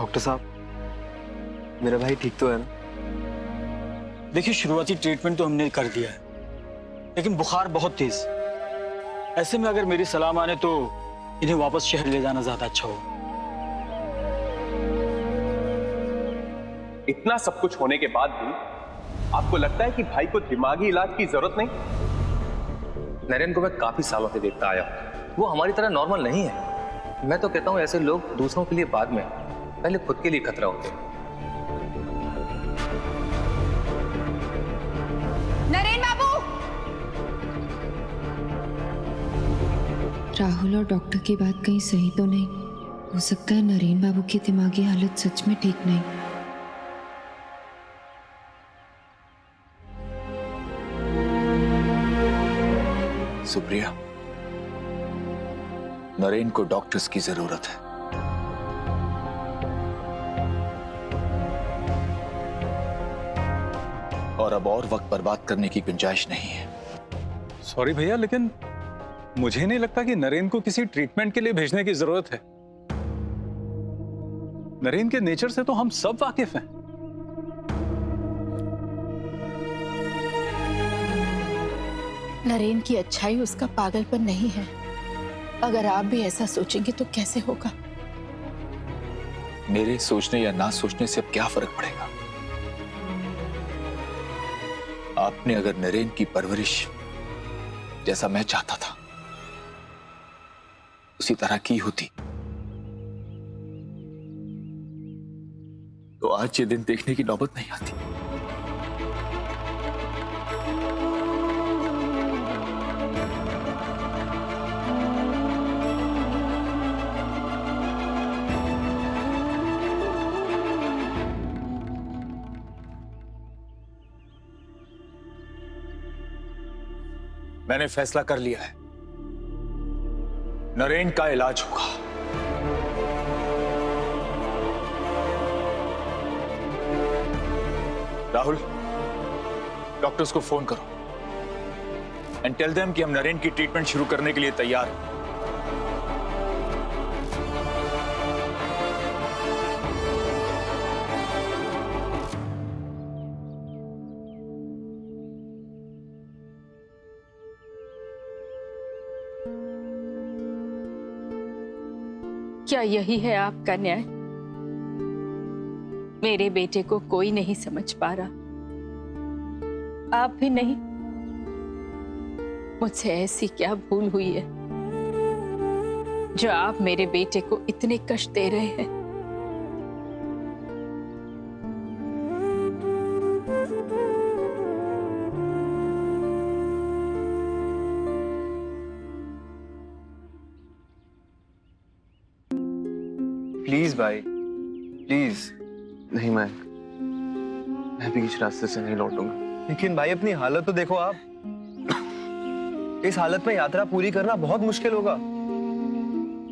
Doctor साहब, मेरा भाई ठीक तो है ना? देखिए, शुरुआती ट्रीटमेंट तो हमने कर दिया है, लेकिन बुखार बहुत तेज। ऐसे में अगर मेरी सलाह माने तो इन्हें वापस शहर ले जाना ज्यादा अच्छा होगा। इतना सब कुछ होने के बाद भी आपको लगता है कि भाई को दिमागी इलाज की जरूरत नहीं? नरेन को मैं काफी सालों से देखता आया हूं, वो हमारी तरह नॉर्मल नहीं है। मैं तो कहता हूं ऐसे लोग दूसरों के लिए बाद में, पहले खुद के लिए खतरा होते हैं। नरेन बाबू! राहुल और डॉक्टर की बात कहीं सही तो नहीं? हो सकता है नरेन बाबू की दिमागी हालत सच में ठीक नहीं। सुप्रिया, नरेन को डॉक्टर्स की जरूरत है। और अब और वक्त बर्बाद करने की गुंजाइश नहीं है। सॉरी भैया, लेकिन मुझे नहीं लगता कि नरेन को किसी ट्रीटमेंट के लिए भेजने की जरूरत है। नरेन के नेचर से तो हम सब वाकिफ हैं। नरेन की अच्छाई उसका पागलपन नहीं है। अगर आप भी ऐसा सोचेंगे तो कैसे होगा? मेरे सोचने या ना सोचने से अब क्या फर्क पड़ेगा? आपने अगर नरेन की परवरिश जैसा मैं चाहता था उसी तरह की होती तो आज ये दिन देखने की नौबत नहीं आती। मैंने फैसला कर लिया है, नरेन का इलाज होगा। राहुल, डॉक्टर्स को फोन करो एंड टेल देम कि हम नरेन की ट्रीटमेंट शुरू करने के लिए तैयार हैं। क्या यही है आपका न्याय? मेरे बेटे को कोई नहीं समझ पा रहा, आप भी नहीं। मुझसे ऐसी क्या भूल हुई है जो आप मेरे बेटे को इतने कष्ट दे रहे हैं? प्लीज भाई, प्लीज। नहीं, मैं बीच रास्ते से नहीं लौटूंगा। लेकिन भाई अपनी हालत तो देखो आप। इस हालत में यात्रा पूरी करना बहुत मुश्किल होगा।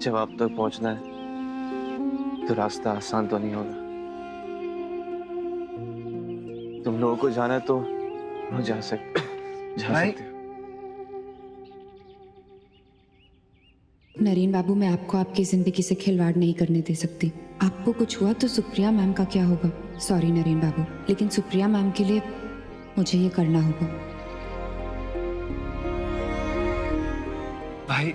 जब आप तक पहुंचना है तो रास्ता आसान तो नहीं होगा। तुम लोगों को जाना है तो जा सकते हो। नरेन बाबू, मैं आपको आपकी जिंदगी से खिलवाड़ नहीं करने दे सकती। आपको कुछ हुआ तो सुप्रिया मैम का क्या होगा? सॉरी नरेन बाबू, लेकिन सुप्रिया मैम के लिए मुझे ये करना होगा। भाई,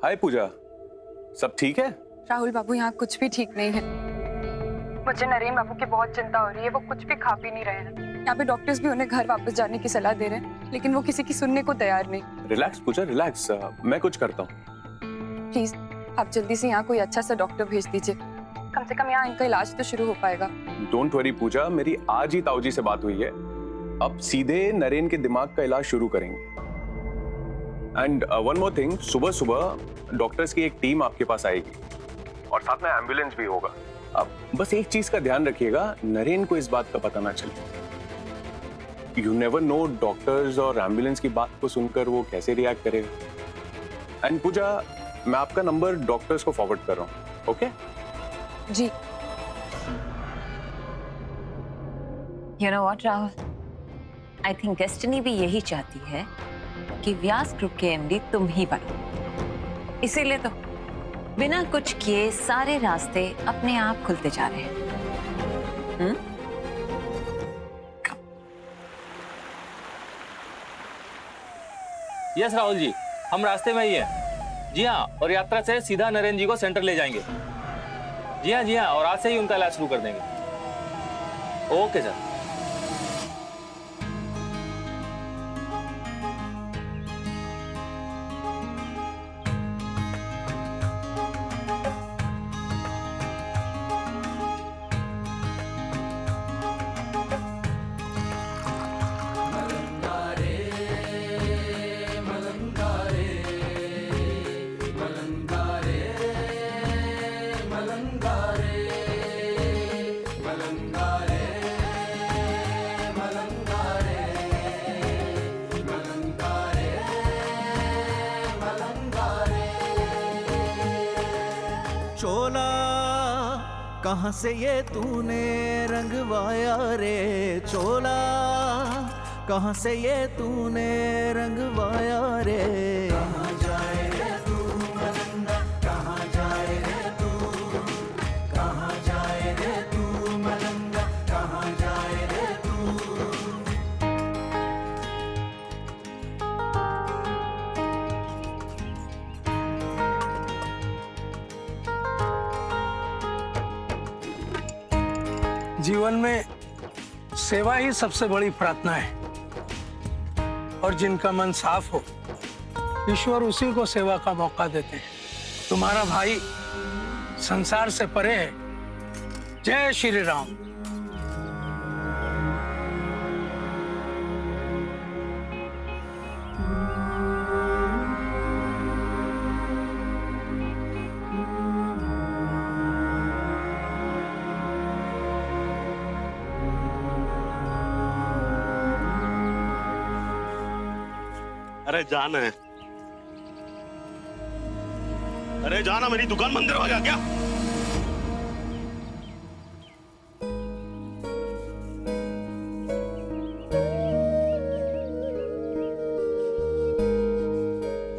हाय पूजा, सब ठीक है? राहुल बाबू, यहाँ कुछ भी ठीक नहीं है। मुझे नरेन बाबू की बहुत चिंता हो रही है। वो कुछ भी खा पी नहीं रहे हैं। यहाँ पे डॉक्टर्स भी उन्हें घर वापस जाने की सलाह दे रहे हैं, लेकिन वो किसी की सुनने को तैयार नहीं। रिलैक्स पूजा, रिलैक्स। मैं कुछ करता हूँ। प्लीज आप जल्दी से यहाँ कोई अच्छा सा डॉक्टर भेज दीजिए। कम से कम यहाँ इनका इलाज तो शुरू हो पाएगा। डोंट वरी पूजा, मेरी आज ही ताऊजी से बात हुई है। अब सीधे नरेन के दिमाग का इलाज शुरू करेंगे। एंड वन मोर थिंग, सुबह सुबह डॉक्टर्स की एक टीम आपके पास आएगी और साथ में एम्बुलेंस भी होगा। अब बस एक चीज का ध्यान रखिएगा, नरेन को इस बात का पता ना चले। यू नेवर नो, डॉक्टर्स और एम्बुलेंस की बात को सुनकर वो कैसे रिएक्ट करेगा। एंड पूजा, मैं आपका नंबर डॉक्टर्स को फॉरवर्ड कर रहा हूँ, ओके? जी। You know what, Rahul? I think destiny भी यही चाहती है कि व्यास ग्रुप के एमडी तुम ही बनो। इसीलिए तो बिना कुछ किए सारे रास्ते अपने आप खुलते जा रहे हैं। यस राहुल जी, हम रास्ते में ही हैं। जी हाँ, और यात्रा से सीधा नरेंद्र जी को सेंटर ले जाएंगे। जी हाँ, और आज से ही उनका इलाज शुरू कर देंगे। Okay sir. चोला कहाँ से ये तूने रंगवाया रे, चोला कहाँ से ये तूने रंगवाया रे। कहाँ जाए रे तू मलंगा, कहाँ जाए रे तू, कहाँ जाए रे तू मलंगा, कहाँ जाए रे तू। जीवन में सेवा ही सबसे बड़ी प्रार्थना है, और जिनका मन साफ हो ईश्वर उसी को सेवा का मौका देते हैं। तुम्हारा भाई संसार से परे है। जय श्री राम। अरे जाना है, अरे जाना, मेरी दुकान बंद करवा गया क्या?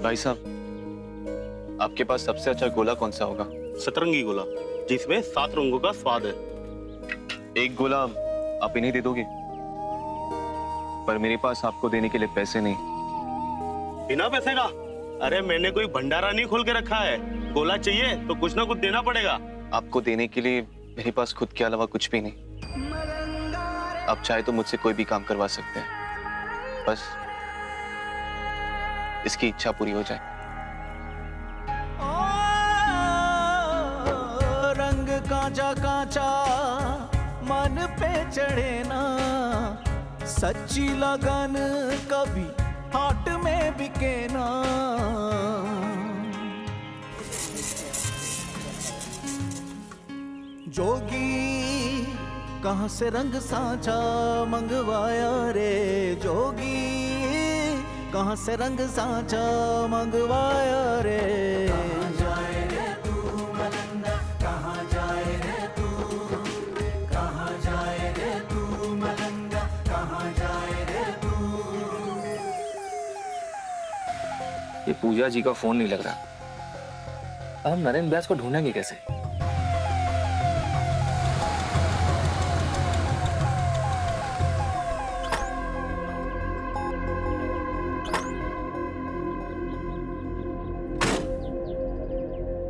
भाई साहब, आपके पास सबसे अच्छा गोला कौन सा होगा? सतरंगी गोला, जिसमें 7 रंगों का स्वाद है। एक गोला आप इन्हें दे दोगे, पर मेरे पास आपको देने के लिए पैसे नहीं। बिना पैसे का? अरे मैंने कोई भंडारा नहीं खोल के रखा है। गोला चाहिए तो कुछ ना कुछ देना पड़ेगा। आपको देने के लिए मेरे पास खुद के अलावा कुछ भी नहीं। आप चाहे तो मुझसे कोई भी काम करवा सकते हैं, बस इसकी इच्छा पूरी हो जाए। रंग कांचा कांचा मन पे चढ़े ना, सच्ची लगन कभी हाट में बिके ना। जोगी कहाँ से रंग सांचा मंगवाया रे, जोगी कहाँ से रंग सांचा मंगवाया रे। कहाँ जाए रे तू मलंगा, कहाँ जाए रे तू, कहाँ जाए रे तू मलंगा, कहाँ जाए रे तू। ये पूजा जी का फोन नहीं लग रहा। अब हम नरेंद्र व्यास को ढूंढेंगे कैसे?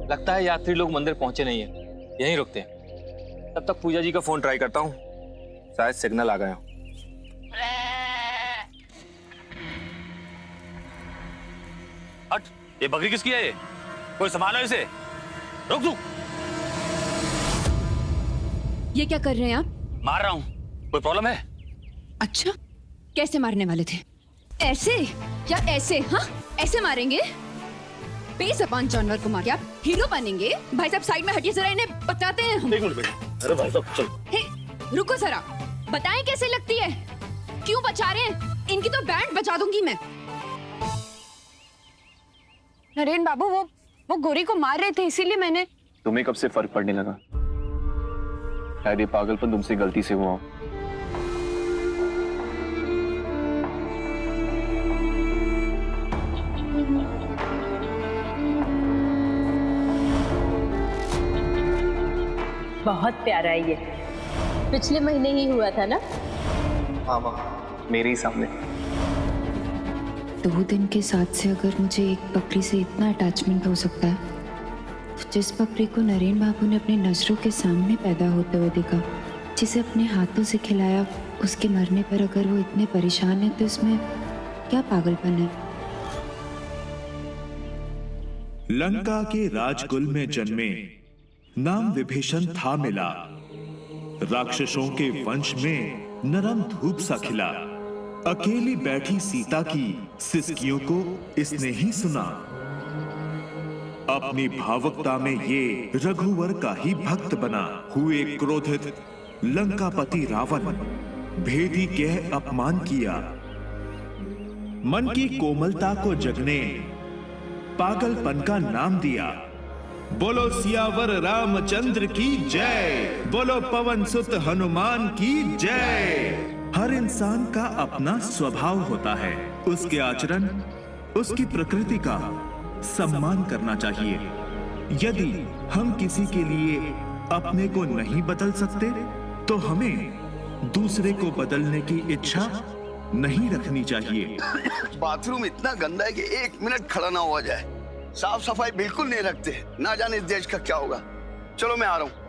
लगता है यात्री लोग मंदिर पहुंचे नहीं है, यहीं रुकते हैं। तब तक पूजा जी का फोन ट्राई करता हूं, शायद सिग्नल आ गया हो। हट, ये बकरी किसकी है? ये कोई संभालो इसे। रुक तू। ये क्या कर रहे हैं आप? मार रहा हूं। कोई प्रॉब्लम है? अच्छा, कैसे मारने वाले थे? ऐसे या ऐसे? हाँ, ऐसे मारेंगे? बेज़बान जानवर को मार के आप हीरो बनेंगे? भाई साहब साइड में हटिए जरा, इन्हें बताते हैं हम। एक मिनट बेटा। अरे भाई साहब चल। हे, रुको जरा, बताएं कैसे लगती है? क्यों बचा रहे हैं? इनकी तो बैंड बजा दूंगी मैं। नरेन बाबू, वो गोरी को मार रहे थे, इसीलिए मैंने। तुम्हें कब से फर्क पड़ने लगा? शायद ये पागलपन तुमसे गलती से हुआ हो। बहुत प्यारा है ये, पिछले महीने ही हुआ था ना? हाँ माँ, मेरे ही सामने। 2 दिन के साथ से अगर मुझे एक बकरी से इतना अटैचमेंट हो सकता है, तो जिस बकरी को नरेन बाबू ने अपनी नजरों के सामने पैदा होते हुए देखा, जिसे अपने हाथों से खिलाया, उसके मरने पर अगर वो इतने परेशान है तो इसमें क्या पागलपन है? लंका के राजकुल में जन्मे, नाम विभीषण था मिला, राक्षसों के वंश में नरम धूप सा खिला। अकेली बैठी सीता की सिसकियों को इसने ही सुना, अपनी भावुकता में ये रघुवर का ही भक्त बना। हुए क्रोधित लंकापति रावण, भेदी कह अपमान किया, मन की कोमलता को जगने पागलपन का नाम दिया। बोलो सियावर रामचंद्र की जय, बोलो पवन सुत हनुमान की जय। हर इंसान का अपना स्वभाव होता है, उसके आचरण, उसकी प्रकृति का सम्मान करना चाहिए। यदि हम किसी के लिए अपने को नहीं बदल सकते, तो हमें दूसरे को बदलने की इच्छा नहीं रखनी चाहिए। बाथरूम इतना गंदा है कि 1 मिनट खड़ा ना हुआ जाए। साफ सफाई बिल्कुल नहीं रखते, ना जाने इस देश का क्या होगा। चलो मैं आ रहा हूं।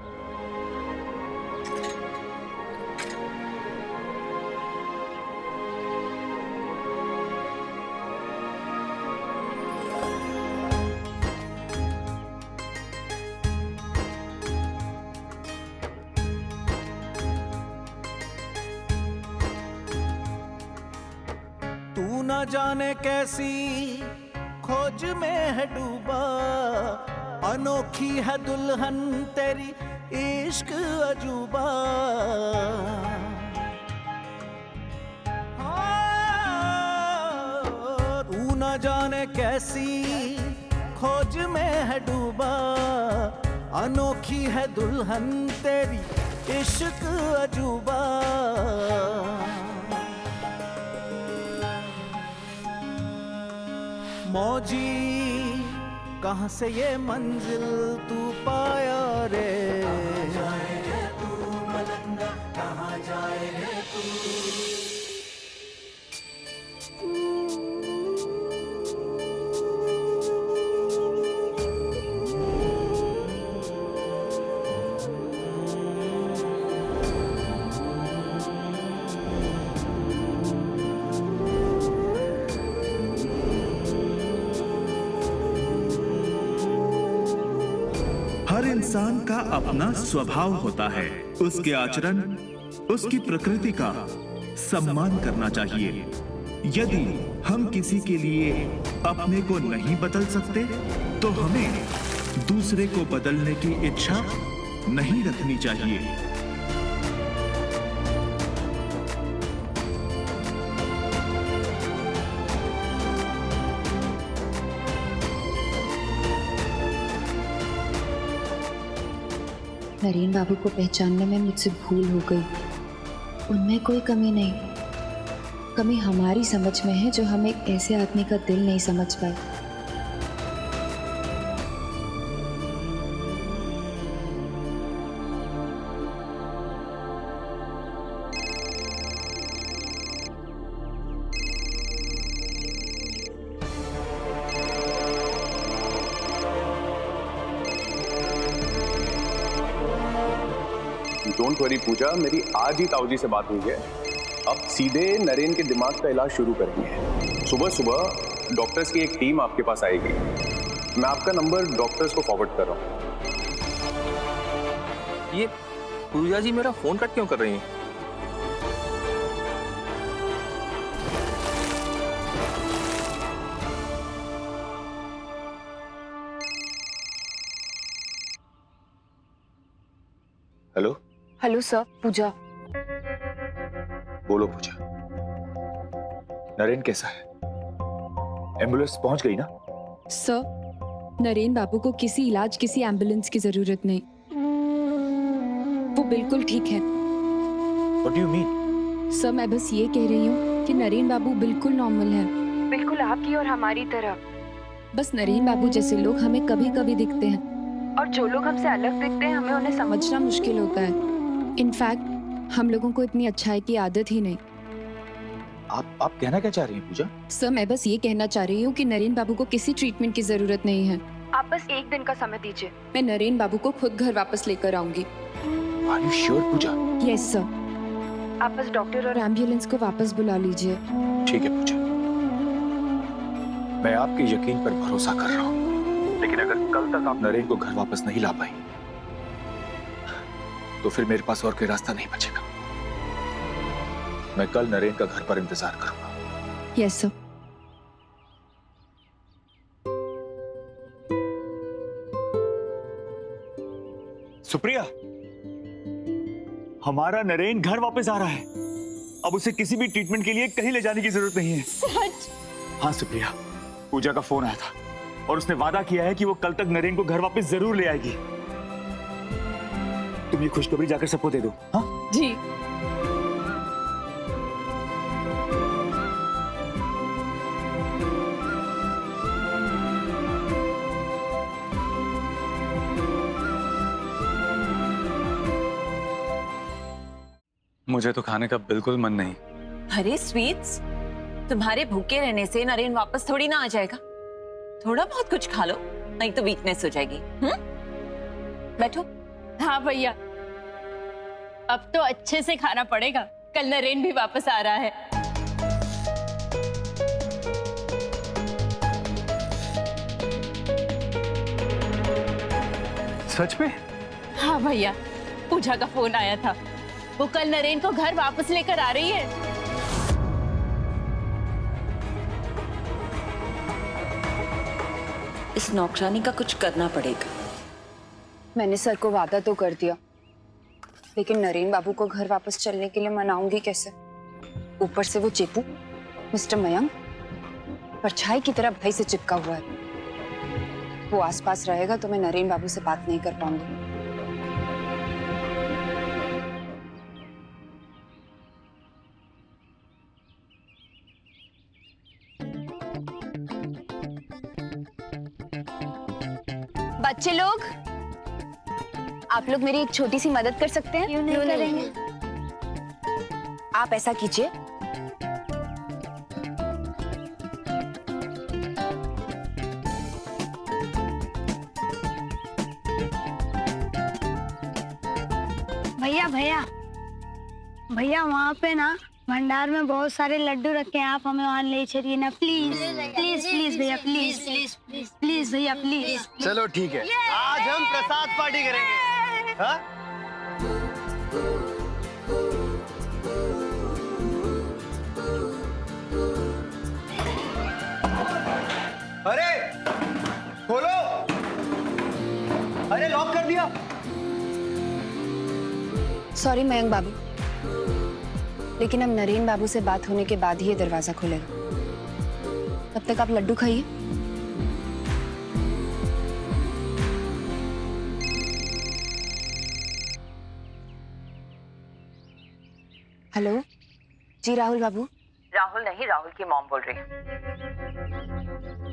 तू न जाने कैसी खोज में है डूबा, अनोखी है दुल्हन तेरी इश्क अजूबा। तू न जाने कैसी खोज में है डूबा, अनोखी है दुल्हन तेरी इश्क अजूबा। मौजी कहाँ से ये मंजिल तू पाया रे, कहाँ जाए रे तू मलंगा, कहाँ जाए रे तू। हर इंसान का अपना स्वभाव होता है, उसके आचरण, उसकी प्रकृति का सम्मान करना चाहिए। यदि हम किसी के लिए अपने को नहीं बदल सकते, तो हमें दूसरे को बदलने की इच्छा नहीं रखनी चाहिए। नरेन बाबू को पहचानने में मुझसे भूल हो गई। उनमें कोई कमी नहीं, कमी हमारी समझ में है जो हम एक ऐसे आदमी का दिल नहीं समझ पाए। डोंट वरी पूजा, मेरी आज ही ताऊजी से बात हुई है। अब सीधे नरेन के दिमाग का इलाज शुरू करेंगे। सुबह सुबह डॉक्टर्स की एक टीम आपके पास आएगी। मैं आपका नंबर डॉक्टर्स को फॉरवर्ड कर रहा हूँ। ये पूजा जी मेरा फोन कट क्यों कर रही हैं? हेलो हेलो सर, पूजा। बोलो पूजा। नरेन कैसा है? एम्बुलेंस पहुंच गई ना? सर, नरेन बाबू को किसी इलाज, किसी एम्बुलेंस की जरूरत नहीं, वो बिल्कुल ठीक है। What do you mean? Sir, मैं बस ये कह रही हूँ कि नरेन बाबू बिल्कुल नॉर्मल है, बिल्कुल आपकी और हमारी तरह। बस नरेन बाबू जैसे लोग हमें कभी कभी दिखते हैं, और जो लोग हमसे अलग दिखते हैं हमें उन्हें समझना मुश्किल होता है। इनफैक्ट हम लोगों को इतनी अच्छाई की आदत ही नहीं। आप कहना क्या चाह रही हैं पूजा? सर मैं बस ये कहना चाह रही हूँ कि नरेन बाबू को किसी ट्रीटमेंट की जरूरत नहीं है। आप बस एक दिन का समय दीजिए, मैं नरेन बाबू को खुद घर वापस लेकर आऊंगी। Are you sure, Pooja? Yes sir, आप बस डॉक्टर और एम्बुलेंस को वापस बुला लीजिए। ठीक है पूजा, मैं आपके यकीन पर भरोसा कर रहा हूँ, लेकिन अगर कल तक आप नरेन को घर वापस नहीं ला पाई तो फिर मेरे पास और कोई रास्ता नहीं बचेगा। मैं कल नरेन का घर पर इंतजार करूंगा। Yes sir. सुप्रिया, हमारा नरेन घर वापस आ रहा है। अब उसे किसी भी ट्रीटमेंट के लिए कहीं ले जाने की जरूरत नहीं है। सच? हाँ सुप्रिया, पूजा का फोन आया था और उसने वादा किया है कि वो कल तक नरेन को घर वापस जरूर ले आएगी। तुम ये खुशखबरी जाकर सबको दे दो। हाँ जी। मुझे तो खाने का बिल्कुल मन नहीं। अरे स्वीट्स, तुम्हारे भूखे रहने से नरेन वापस थोड़ी ना आ जाएगा। थोड़ा बहुत कुछ खा लो, नहीं तो वीकनेस हो जाएगी। बैठो। हाँ भैया, अब तो अच्छे से खाना पड़ेगा, कल नरेन भी वापस आ रहा है। सच में? हाँ भैया, पूजा का फोन आया था, वो कल नरेन को घर वापस लेकर आ रही है। इस नौकरानी का कुछ करना पड़ेगा। मैंने सर को वादा तो कर दिया, लेकिन नरेन बाबू को घर वापस चलने के लिए मनाऊंगी कैसे? ऊपर से वो चेपू मिस्टर मयंक परछाई की तरह भाई से चिपका हुआ है। वो आसपास रहेगा तो मैं नरेन बाबू से बात नहीं कर पाऊंगी। बच्चे लोग, आप लोग मेरी एक छोटी सी मदद कर सकते हैं? क्यों नहीं करेंगे? आप ऐसा कीजिए, भैया भैया भैया, वहाँ पे ना भंडार में बहुत सारे लड्डू रखे हैं, आप हमें वहाँ ले चलिए ना प्लीज प्लीज प्लीज भैया, प्लीज प्लीज प्लीज भैया प्लीज। चलो ठीक है, आज हम प्रसाद पार्टी करेंगे। हाँ? अरे खोलो, अरे लॉक कर दिया। सॉरी मयंक बाबू, लेकिन अब नरेन बाबू से बात होने के बाद ही ये दरवाजा खुलेगा। तब तक आप लड्डू खाइए। हेलो जी राहुल बाबू। राहुल नहीं, राहुल की मॉम बोल रही है।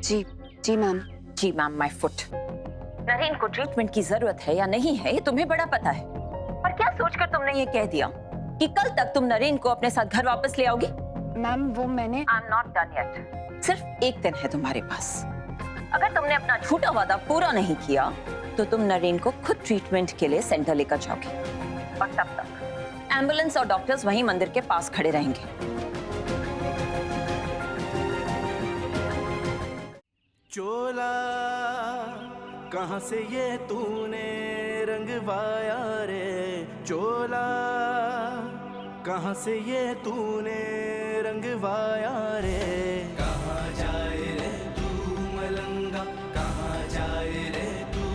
जी जी मैम। जी मैम, माय फुट। नरेन को ट्रीटमेंट की जरूरत है या नहीं है ये तुम्हें बड़ा पता है, और क्या सोचकर तुमने ये कह दिया कि कल तक तुम नरेन को अपने साथ घर वापस ले आओगी? मैम वो मैंने I am not done yet. सिर्फ एक दिन है तुम्हारे पास। अगर तुमने अपना झूठा वादा पूरा नहीं किया तो तुम नरेन को खुद ट्रीटमेंट के लिए सेंटर लेकर जाओगे, और तब तक एम्बुलेंस और डॉक्टर्स वहीं मंदिर के पास खड़े रहेंगे। चोला कहाँ से ये तूने रंगवाया रे, चोला कहाँ से ये तूने रंगवाया रे। कहाँ जाए रे तू मलंगा, कहाँ जाए रे तू,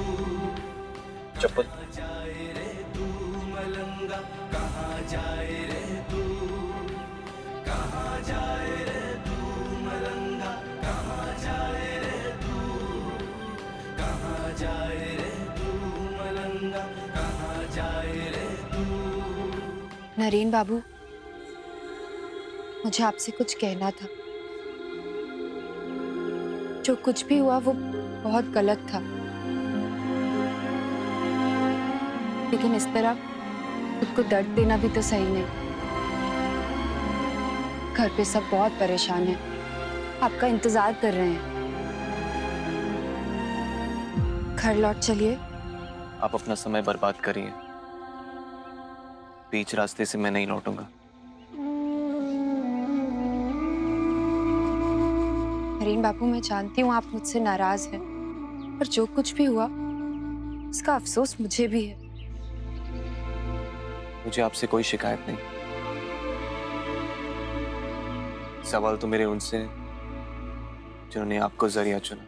चप्पल जाए रे तू मलंगा, कहाँ जाए रे तू, कहाँ जाए रे तू मलंगा, कहाँ जाए रे तू, कहाँ जाए रे तू मलंगा, कहाँ जाए रे तू। नरेन बाबू, मुझे आपसे कुछ कहना था। जो कुछ भी हुआ वो बहुत गलत था। लेकिन इस तरह खुद को दर्द देना भी तो सही नहीं। घर पे सब बहुत परेशान हैं, आपका इंतजार कर रहे हैं। घर लौट चलिए। आप अपना समय बर्बाद करिए, बीच रास्ते से मैं नहीं लौटूंगा। नरेन बाबू, मैं जानती हूँ आप मुझसे नाराज हैं, पर जो कुछ भी हुआ उसका अफसोस मुझे भी है। मुझे आपसे कोई शिकायत नहीं, सवाल तो मेरे उनसे हैं जिन्होंने आपको जरिया चुना।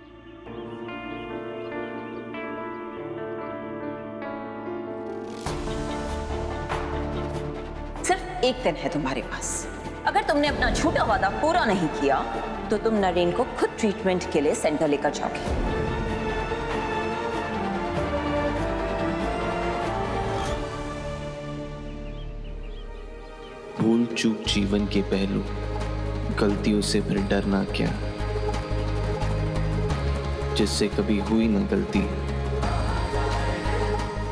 सिर्फ एक दिन है तुम्हारे पास। अगर तुमने अपना झूठा वादा पूरा नहीं किया तो तुम नरेन को खुद ट्रीटमेंट के लिए सेंटर लेकर जाओगे। भूल चूक जीवन के पहलू, गलतियों से फिर डरना क्या, जिससे कभी हुई ना गलती,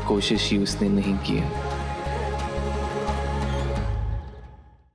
कोशिश ही उसने नहीं किया।